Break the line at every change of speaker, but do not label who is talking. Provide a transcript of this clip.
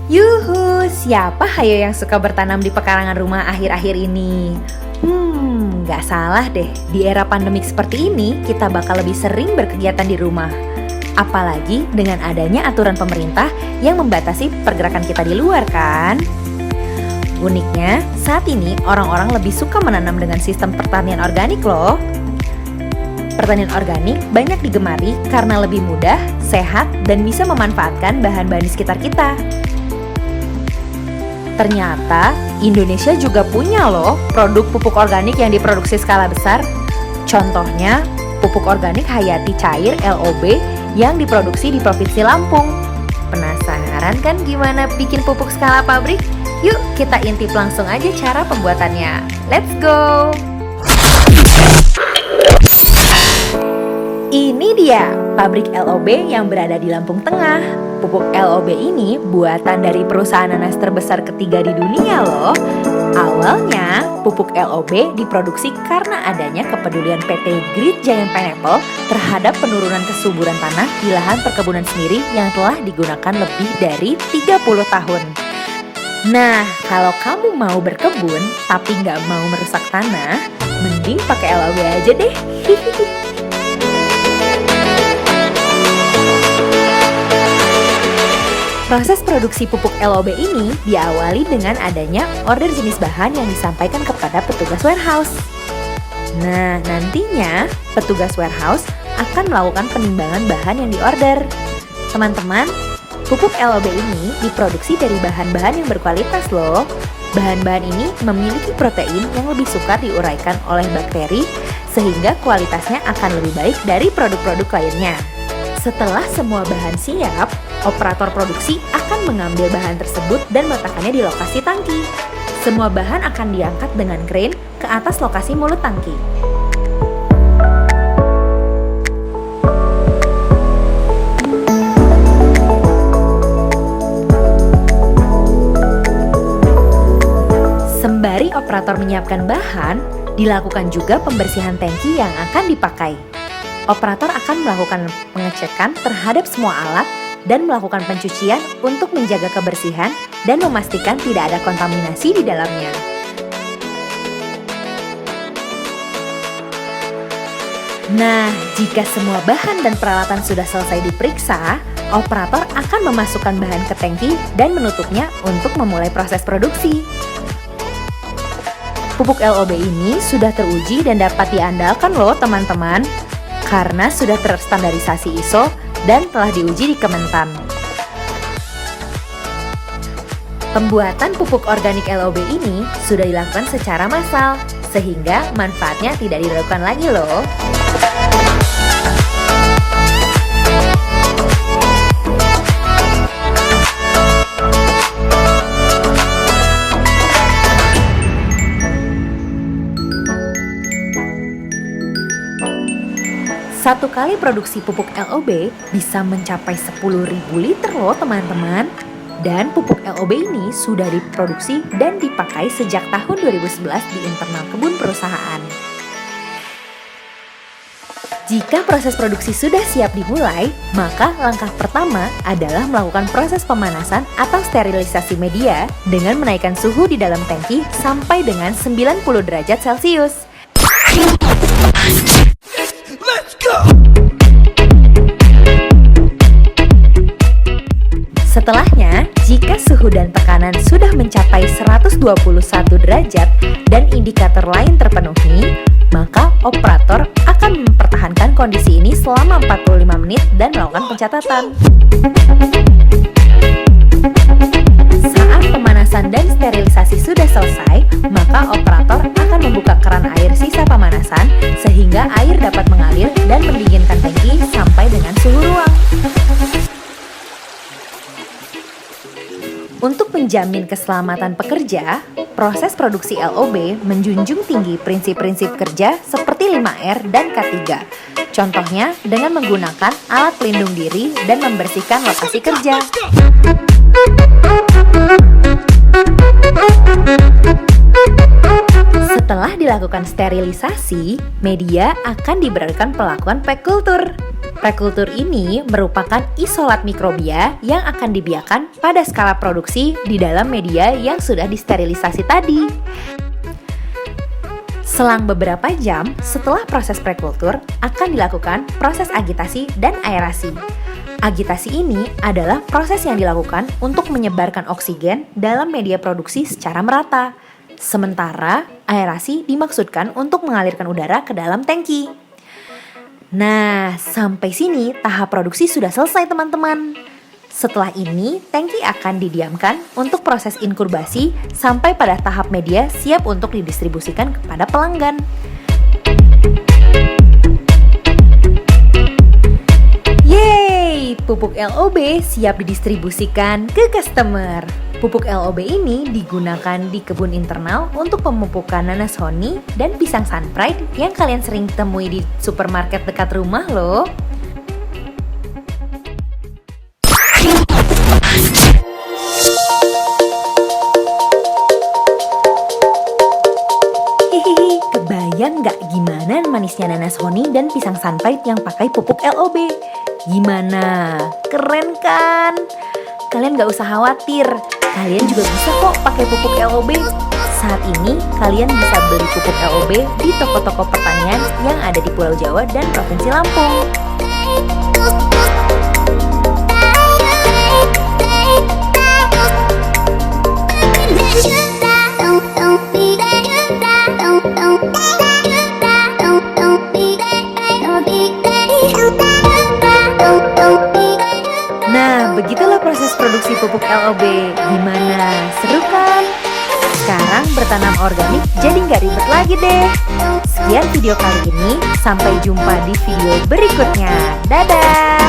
Yuhu, siapa hayo yang suka bertanam di pekarangan rumah akhir-akhir ini? Gak salah deh, di era pandemik seperti ini kita bakal lebih sering berkegiatan di rumah. Apalagi dengan adanya aturan pemerintah yang membatasi pergerakan kita di luar kan? Uniknya, saat ini orang-orang lebih suka menanam dengan sistem pertanian organik loh. Pertanian organik banyak digemari karena lebih mudah, sehat, dan bisa memanfaatkan bahan-bahan di sekitar kita. Ternyata Indonesia juga punya loh produk pupuk organik yang diproduksi skala besar. Contohnya pupuk organik Hayati Cair LOB yang diproduksi di Provinsi Lampung. Penasaran kan gimana bikin pupuk skala pabrik? Yuk kita intip langsung aja cara pembuatannya. Let's go! Ini dia pabrik LOB yang berada di Lampung Tengah. Pupuk LOB ini buatan dari perusahaan nanas terbesar ketiga di dunia loh. Awalnya, pupuk LOB diproduksi karena adanya kepedulian PT Great Giant Pineapple terhadap penurunan kesuburan tanah di lahan perkebunan sendiri yang telah digunakan lebih dari 30 tahun. Nah, kalau kamu mau berkebun tapi nggak mau merusak tanah, mending pakai LOB aja deh. Proses produksi pupuk LOB ini diawali dengan adanya order jenis bahan yang disampaikan kepada petugas warehouse. Nah, nantinya petugas warehouse akan melakukan penimbangan bahan yang diorder. Teman-teman, pupuk LOB ini diproduksi dari bahan-bahan yang berkualitas loh. Bahan-bahan ini memiliki protein yang lebih sukar diuraikan oleh bakteri, sehingga kualitasnya akan lebih baik dari produk-produk lainnya. Setelah semua bahan siap, operator produksi akan mengambil bahan tersebut dan meletakkannya di lokasi tangki. Semua bahan akan diangkat dengan krain ke atas lokasi mulut tangki. Sembari operator menyiapkan bahan, dilakukan juga pembersihan tangki yang akan dipakai. Operator akan melakukan pengecekan terhadap semua alat dan melakukan pencucian untuk menjaga kebersihan dan memastikan tidak ada kontaminasi di dalamnya. Nah, jika semua bahan dan peralatan sudah selesai diperiksa, operator akan memasukkan bahan ke tangki dan menutupnya untuk memulai proses produksi. Pupuk LOB ini sudah teruji dan dapat diandalkan loh teman-teman, karena sudah terstandarisasi ISO dan telah diuji di Kementan. Pembuatan pupuk organik LOB ini sudah dilakukan secara massal, sehingga manfaatnya tidak diragukan lagi loh. Satu kali produksi pupuk LOB bisa mencapai 10.000 liter loh teman-teman. Dan pupuk LOB ini sudah diproduksi dan dipakai sejak tahun 2011 di internal kebun perusahaan. Jika proses produksi sudah siap dimulai, maka langkah pertama adalah melakukan proses pemanasan atau sterilisasi media dengan menaikkan suhu di dalam tangki sampai dengan 90 derajat Celcius. Setelahnya, jika suhu dan tekanan sudah mencapai 121 derajat dan indikator lain terpenuhi, maka operator akan mempertahankan kondisi ini selama 45 menit dan melakukan pencatatan. Saat pemanasan dan sterilisasi sudah selesai, maka operator akan membuka keran air sisa pemanasan sehingga air dapat mengalir dan mendinginkan tangki sampai dengan suhu ruang. Untuk menjamin keselamatan pekerja, proses produksi LOB menjunjung tinggi prinsip-prinsip kerja seperti 5R dan K3. Contohnya dengan menggunakan alat pelindung diri dan membersihkan lokasi kerja. Setelah dilakukan sterilisasi, media akan diberikan perlakuan pack culture. Prekultur ini merupakan isolat mikrobia yang akan dibiarkan pada skala produksi di dalam media yang sudah disterilisasi tadi. Selang beberapa jam setelah proses prekultur akan dilakukan proses agitasi dan aerasi. Agitasi ini adalah proses yang dilakukan untuk menyebarkan oksigen dalam media produksi secara merata. Sementara aerasi dimaksudkan untuk mengalirkan udara ke dalam tangki. Nah, sampai sini tahap produksi sudah selesai teman-teman. Setelah ini, tangki akan didiamkan untuk proses inkubasi sampai pada tahap media siap untuk didistribusikan kepada pelanggan. Yeay, pupuk LOB siap didistribusikan ke customer. Pupuk LOB ini digunakan di kebun internal untuk pemupukan nanas honey dan pisang sunpride yang kalian sering temui di supermarket dekat rumah loh. Hehehe, kebayang nggak gimana manisnya nanas honey dan pisang sunpride yang pakai pupuk LOB? Gimana? Keren kan? Kalian gak usah khawatir, kalian juga bisa kok pakai pupuk LOB. Saat ini kalian bisa beli pupuk LOB di toko-toko pertanian yang ada di Pulau Jawa dan Provinsi Lampung. Nah, begitulah proses produksi pupuk LOB. Gimana? Seru kan? Sekarang bertanam organik jadi nggak ribet lagi deh. Sekian video kali ini, sampai jumpa di video berikutnya. Dadah!